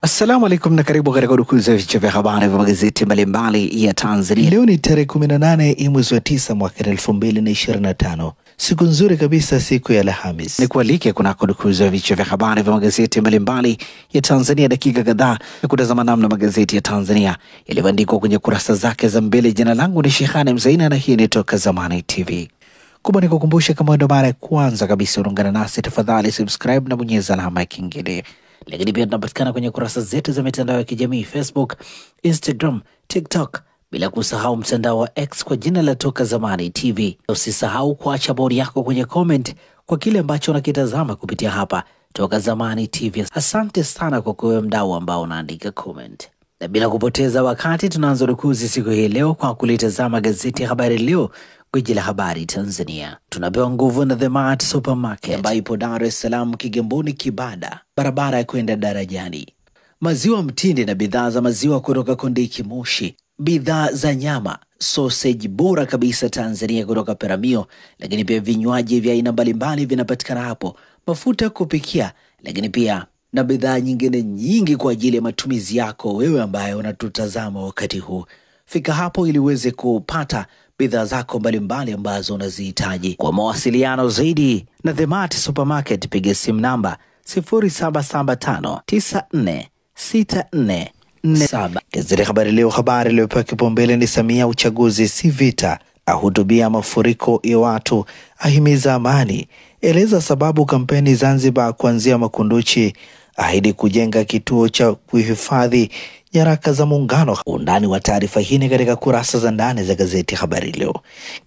Assalamu alaikum na karibu katika udukuzi wa vichwa vya habari vya magazeti mbalimbali ya Tanzania. Leo ni tarehe 18 mwezi wa 9 mwaka 2025. Siku nzuri kabisa, siku ya Alhamis. Ni kualike kunako udukuzi wa vichwa vya habari vya magazeti mbalimbali ya Tanzania, dakika kadhaa ya kutazama namna magazeti ya Tanzania yalivyoandikwa kwenye kurasa zake za mbele. Jina langu ni Shehani Mzaina na hii ni Toka Zamani TV. Kubwa ni kukumbusha, kama ndo mara ya kwanza kabisa unaungana nasi, tafadhali subscribe na bonyeza alama ya kengele. Lakini pia tunapatikana kwenye kurasa zetu za mitandao ya kijamii Facebook, Instagram, TikTok, bila kusahau mtandao wa X kwa jina la Toka Zamani TV. Usisahau kuacha bodi yako kwenye comment kwa kile ambacho unakitazama kupitia hapa Toka Zamani TV. Asante sana kwa kuwe mdau ambao unaandika comment. Na bila kupoteza wakati, tunaanza rukuzi siku hii leo kwa kulitazama gazeti ya Habari Leo, gwiji la habari Tanzania. Tunapewa nguvu na The Mart Supermarket ambayo ipo Dar es Salaam, Kigamboni, Kibada, barabara ya kwenda darajani. Maziwa mtindi na bidhaa za maziwa kutoka Kondiki Moshi, bidhaa za nyama, sausage bora kabisa Tanzania kutoka Peramio, lakini pia vinywaji vya aina mbalimbali vinapatikana hapo, mafuta kupikia, lakini pia na bidhaa nyingine nyingi kwa ajili ya matumizi yako wewe ambaye unatutazama wakati huu. Fika hapo ili uweze kupata bidhaa zako mbalimbali ambazo unazihitaji. Kwa mawasiliano zaidi na The Mart Supermarket, piga simu namba 0775946447. Gazeti Habari Leo, habari iliyopewa kipaumbele ni Samia, uchaguzi si vita, ahutubia mafuriko ya watu, ahimiza amani, eleza sababu kampeni Zanzibar kuanzia Makunduchi, ahidi kujenga kituo cha kuhifadhi nyaraka za Muungano. Undani wa taarifa hii ni katika kurasa za ndani za gazeti Habari Leo.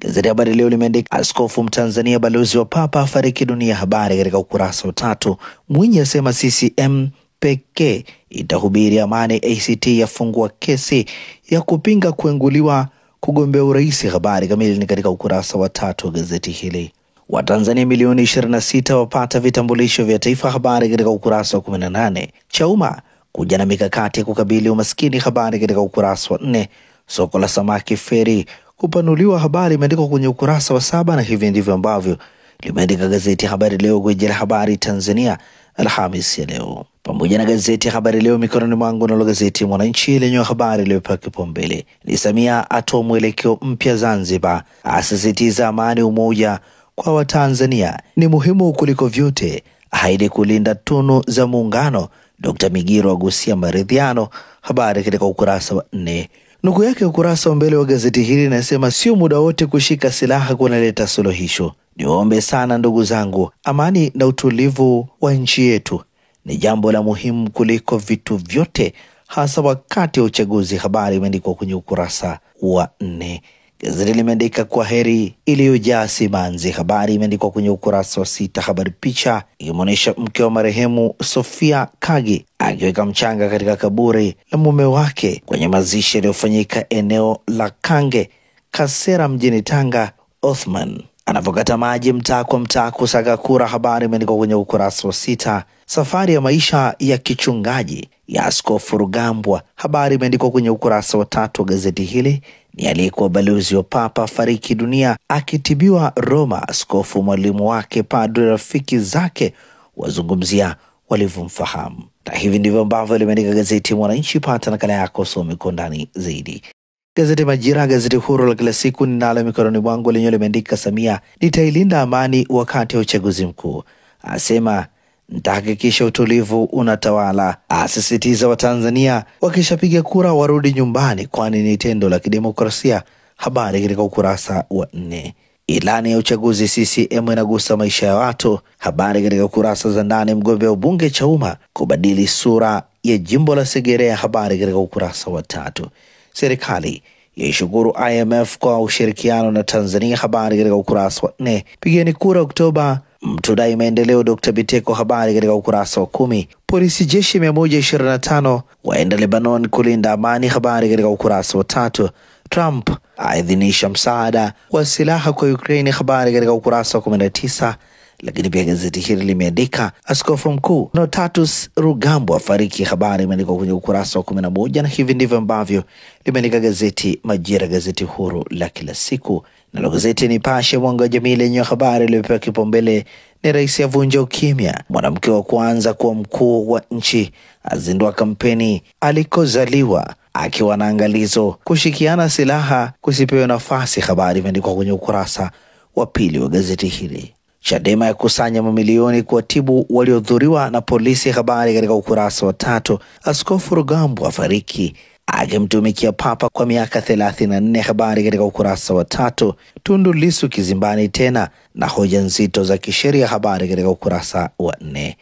Gazeti Habari Leo limeandika Askofu Mtanzania balozi wa Papa afariki dunia, habari katika ukurasa wa 3. Mwinyi asema CCM pekee itahubiri amani, ACT yafungua kesi ya kupinga kuenguliwa kugombea urais, habari kamili ni katika ukurasa wa 3 wa gazeti hili. Watanzania milioni 26 wapata vitambulisho vya taifa, habari katika ukurasa wa 18. Chauma kuja na mikakati ya kukabili umaskini, habari katika ukurasa wa 4. Soko la samaki Feri kupanuliwa, habari imeandikwa kwenye ukurasa wa 7, na hivi ndivyo ambavyo limeandika gazeti Habari Leo, gwiji la habari Tanzania, Alhamis ya leo. Pamoja na gazeti Habari Leo mikononi mwangu, na gazeti Mwananchi lenye habari iliyopewa kipaumbele ni Samia atoa mwelekeo mpya Zanzibar, asisitiza amani umoja kwa Watanzania ni muhimu kuliko vyote, ahidi kulinda tunu za Muungano. Dr. Migiro agusia maridhiano, habari katika ukurasa wa 4. Nukuu yake ukurasa wa mbele wa gazeti hili inasema, sio muda wote kushika silaha kunaleta suluhisho. Niombe sana ndugu zangu, amani na utulivu wa nchi yetu ni jambo la muhimu kuliko vitu vyote, hasa wakati wa uchaguzi. Habari imeandikwa kwenye ukurasa wa 4. Gazeti limeandika kwa heri iliyojaa simanzi, habari imeandikwa kwenye ukurasa wa 6. Habari picha imeonyesha mke wa marehemu Sofia Kagi akiweka mchanga katika kaburi la mume wake kwenye mazishi yaliyofanyika eneo la Kange Kasera mjini Tanga. Othman anavokata maji mtaa kwa mtaa kusaka kura, habari imeandikwa kwenye ukurasa wa 6. Safari ya maisha ya kichungaji ya Askofu Rugambwa, habari imeandikwa kwenye ukurasa wa 3 wa gazeti hili. Ni aliyekuwa balozi wa Papa fariki dunia akitibiwa Roma. Askofu mwalimu wake, padre rafiki zake wazungumzia walivyomfahamu. Na hivi ndivyo ambavyo limeandika gazeti Mwananchi. Pata nakala yako, some kwa ndani zaidi. Gazeti Majira, gazeti huru la kila siku ninalo mikononi mwangu, lenyewe limeandika Samia nitailinda amani wakati wa uchaguzi mkuu, asema nitahakikisha utulivu unatawala, asisitiza Watanzania wakishapiga kura warudi nyumbani kwani ni tendo la kidemokrasia, habari katika ukurasa wa 4. Ilani ya uchaguzi CCM inagusa maisha ya watu, habari katika kurasa za ndani. Mgombea ubunge Chauma kubadili sura ya jimbo la Segerea, habari katika ukurasa wa 3. Serikali yaishukuru IMF kwa ushirikiano na Tanzania, habari katika ukurasa wa 4. Pigeni kura Oktoba mtudai maendeleo, Dr. Biteko, habari katika ukurasa wa 10. Polisi jeshi 125 waenda Lebanon kulinda amani, habari katika ukurasa wa 3. Trump aidhinisha msaada wa silaha kwa Ukraine, habari katika ukurasa wa 19. Lakini pia gazeti hili limeandika Askofu Mkuu Notatus Rugambwa afariki, habari imeandikwa kwenye ukurasa wa 11, na hivi ndivyo ambavyo limeandika gazeti Majira, gazeti huru la kila siku. Nalo gazeti Nipashe Mwanga wa Jamii lenye habari iliyopewa kipaumbele ni rais avunja ukimya, mwanamke wa kwanza kuwa mkuu wa nchi azindua kampeni alikozaliwa, akiwa na angalizo kushikiana silaha kusipewe nafasi, habari imeandikwa kwenye ukurasa wa pili wa gazeti hili. Chadema ya kusanya mamilioni kuwatibu waliodhuriwa na polisi, habari katika ukurasa wa 3. Askofu Rugambwa afariki akimtumikia Papa kwa miaka 34, habari katika ukurasa wa 3. Tundu Lissu kizimbani tena na hoja nzito za kisheria, habari katika ukurasa wa 4.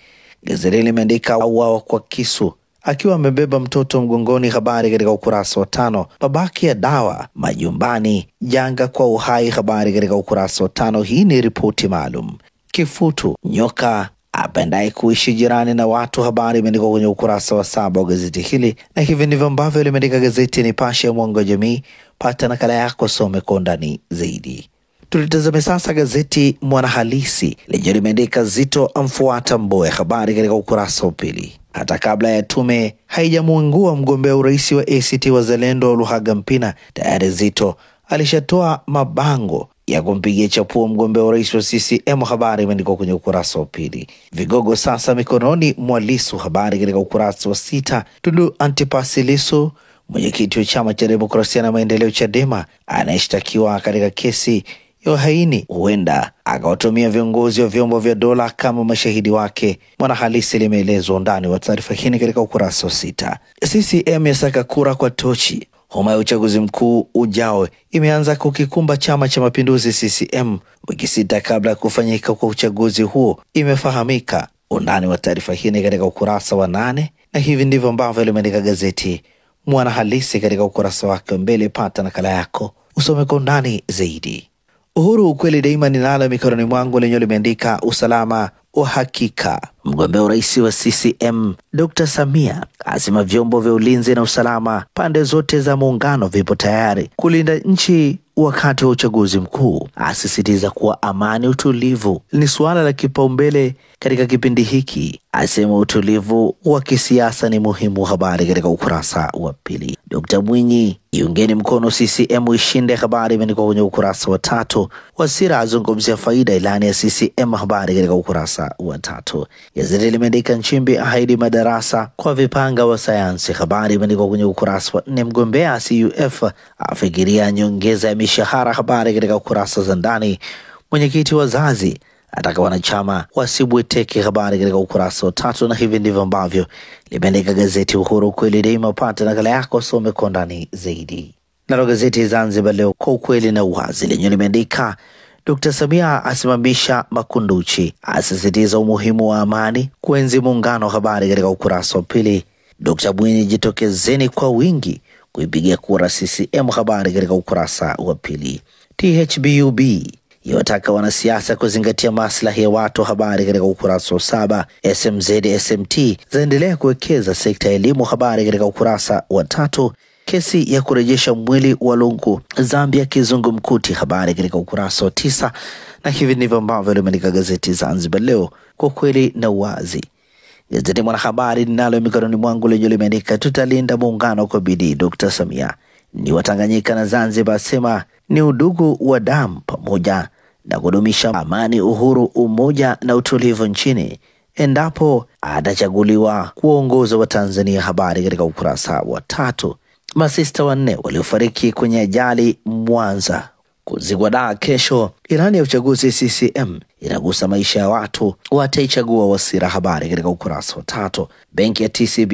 Gazeti limeandika auawa kwa kisu akiwa amebeba mtoto mgongoni, habari katika ukurasa wa 5. Mabaki ya dawa majumbani, janga kwa uhai, habari katika ukurasa wa 5. Hii ni ripoti maalum. Kifutu nyoka apendaye kuishi jirani na watu, habari imeandikwa kwenye ukurasa wa 7 wa gazeti hili, na hivi ndivyo ambavyo limeandika gazeti Nipashe ya Mwanga wa Jamii. Pata nakala yako, some kwa undani zaidi. Tulitazame sasa gazeti Mwanahalisi lenye limeandika Zitto amfuata Mbowe, habari katika ukurasa wa 2. Hata kabla ya tume haijamuingua mgombea urais wa ACT Wazalendo Luhaga Mpina, tayari Zitto alishatoa mabango ya kumpigia chapuo mgombea urais wa CCM, habari imeandikwa kwenye ukurasa wa 2. Vigogo sasa mikononi mwa Lissu, habari katika ukurasa wa 6. Tundu Antipas Lissu, mwenyekiti wa chama cha demokrasia na maendeleo Chadema, anayeshtakiwa katika kesi ya uhaini, huenda akawatumia viongozi wa vyombo vya dola kama mashahidi wake. Mwanahalisi limeelezwa undani wa taarifa hii katika ukurasa wa 6. CCM yasaka kura kwa tochi. Homa ya uchaguzi mkuu ujao imeanza kukikumba chama cha mapinduzi CCM wiki 6 kabla ya kufanyika kwa uchaguzi huo, imefahamika. Undani wa taarifa hii katika ukurasa wa 8, na hivi ndivyo ambavyo limeandika gazeti Mwanahalisi katika ukurasa wake mbele. Pata nakala yako, usome kwa undani zaidi. Uhuru ukweli daima ninalo mikononi mwangu lenye limeandika usalama wa hakika. Mgombea urais wa CCM Dr. Samia asema vyombo vya ulinzi na usalama pande zote za muungano vipo tayari kulinda nchi wakati wa uchaguzi mkuu. Asisitiza kuwa amani, utulivu ni suala la kipaumbele katika kipindi hiki. Asema utulivu wa kisiasa ni muhimu, habari katika ukurasa wa 2. Dr. Mwinyi, iungeni mkono CCM ishinde, habari imeandikwa kwenye ukurasa wa 3. Wasira azungumzia faida ilani ya CCM, habari katika ukurasa wa 3. Gazeti limeandika Nchimbi ahidi madarasa kwa vipanga wa sayansi, habari imeandikwa kwenye ukurasa wa 4. Mgombea CUF afikiria nyongeza ya mishahara, habari katika ukurasa za ndani. Mwenyekiti wazazi ataka wanachama wasibweteke, habari katika ukurasa wa 3. Na hivi ndivyo ambavyo limeandika gazeti Uhuru kweli daima. Pata nakala yako, some kwa ndani zaidi. Nalo gazeti Zanzibar Leo kwa ukweli na uwazi lenye limeandika Dr. Samia asimamisha Makunduchi, asisitiza umuhimu wa amani, kuenzi muungano, habari katika ukurasa wa 2. Dr. Mwinyi, jitokezeni kwa wingi kuipigia kura CCM, habari katika ukurasa wa 2. THBUB yawataka wanasiasa kuzingatia maslahi ya watu, habari katika ukurasa wa 7. SMZ SMT zaendelea kuwekeza sekta ya elimu, habari katika ukurasa wa 3. Kesi ya kurejesha mwili wa Lungu Zambia kizungumkuti, habari katika ukurasa wa 9. Na hivi ndivyo ambavyo limeandika gazeti Zanzibar Leo kwa kweli na uwazi. Gazeti Mwanahabari ninalo mikononi mwangu lenye limeandika tutalinda muungano kwa bidii. Dr. Samia ni Watanganyika na Zanzibar sema ni udugu wa damu pamoja na kudumisha amani, uhuru, umoja na utulivu nchini endapo atachaguliwa kuongoza wa Tanzania, habari katika ukurasa wa 3. Masista 4 waliofariki kwenye ajali Mwanza kuzikwa Dar kesho. Ilani ya uchaguzi CCM inagusa maisha ya watu, wataichagua Wasira, habari katika ukurasa wa 3. Benki ya TCB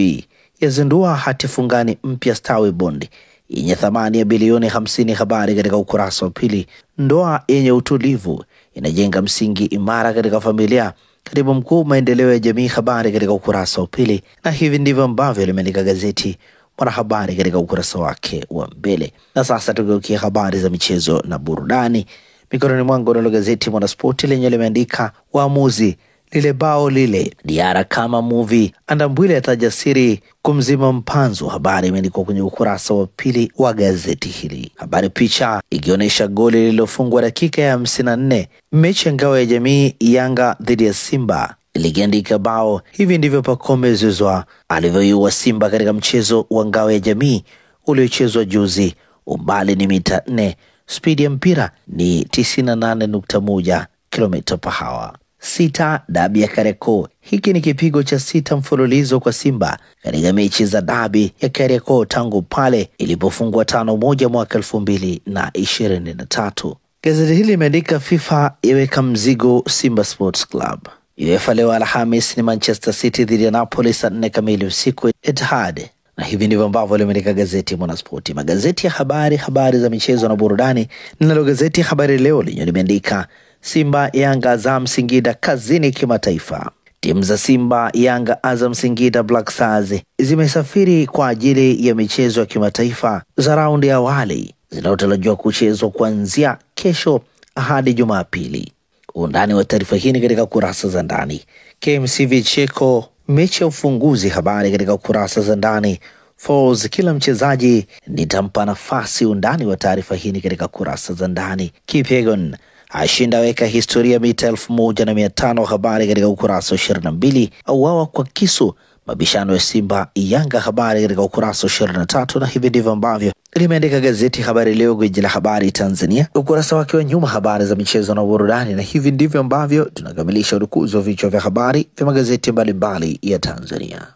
yazindua hati fungani mpya Stawi Bond yenye thamani ya bilioni 50, habari katika ukurasa wa 2. Ndoa yenye utulivu inajenga msingi imara katika familia, katibu mkuu maendeleo ya jamii, habari katika ukurasa wa 2. Na hivi ndivyo ambavyo limeandika gazeti Mwanahabari katika ukurasa wake wa mbele. Na sasa tugeukia habari za michezo na burudani. Mikononi mwangu nalo gazeti Mwanaspoti lenye limeandika waamuzi lile bao lile. Diara kama movie, Andambwile ataja siri kumzima mpanzu. Habari imeandikwa kwenye ukurasa wa pili wa gazeti hili. Habari picha ikionyesha goli lililofungwa dakika ya 54 mechi ya ngao ya jamii Yanga dhidi ya Simba, likiandika bao hivi ndivyo Pacome Zouzoua alivyoiua Simba katika mchezo wa ngao ya jamii uliochezwa juzi. Umbali ni mita 4, spidi ya mpira ni 98.1 km/h. 6 dabi ya Kariakoo. Hiki ni kipigo cha 6 mfululizo kwa Simba katika mechi za dabi ya Kariakoo tangu pale ilipofungwa 5-1 mwaka 2023. Gazeti hili limeandika FIFA iweka mzigo Simba Sports Club. UEFA leo Alhamis ni Manchester City dhidi ya Napoli saa 4 kamili usiku Etihad. Na hivi ndivyo ambavyo limeandika gazeti Mwanaspoti. Magazeti ya habari za michezo na burudani. Ninalo gazeti Habari Leo lenye limeandika Simba, Yanga, Azam, Singida kazini kimataifa. Timu za Simba, Yanga, Azam, Singida Black Stars zimesafiri kwa ajili ya michezo ya kimataifa za raundi ya awali zinazotarajiwa kuchezwa kuanzia kesho hadi Jumapili. Undani wa taarifa hii ni katika kurasa za ndani. KMC Vicheko mechi ya ufunguzi, habari katika kurasa za ndani. Falls kila mchezaji nitampa nafasi. Undani wa taarifa hii ni katika kurasa za ndani. Kipyegon ashinda weka historia mita 1500, habari katika ukurasa 22. Auawa kwa kisu mabishano ya Simba Yanga, habari katika ukurasa 23. Na hivi ndivyo ambavyo limeandika gazeti Habari Leo, gwiji la habari Tanzania, ukurasa wake wa nyuma, habari za michezo na burudani. Na hivi ndivyo ambavyo tunakamilisha udukuzi wa vichwa vya habari vya magazeti mbalimbali ya Tanzania.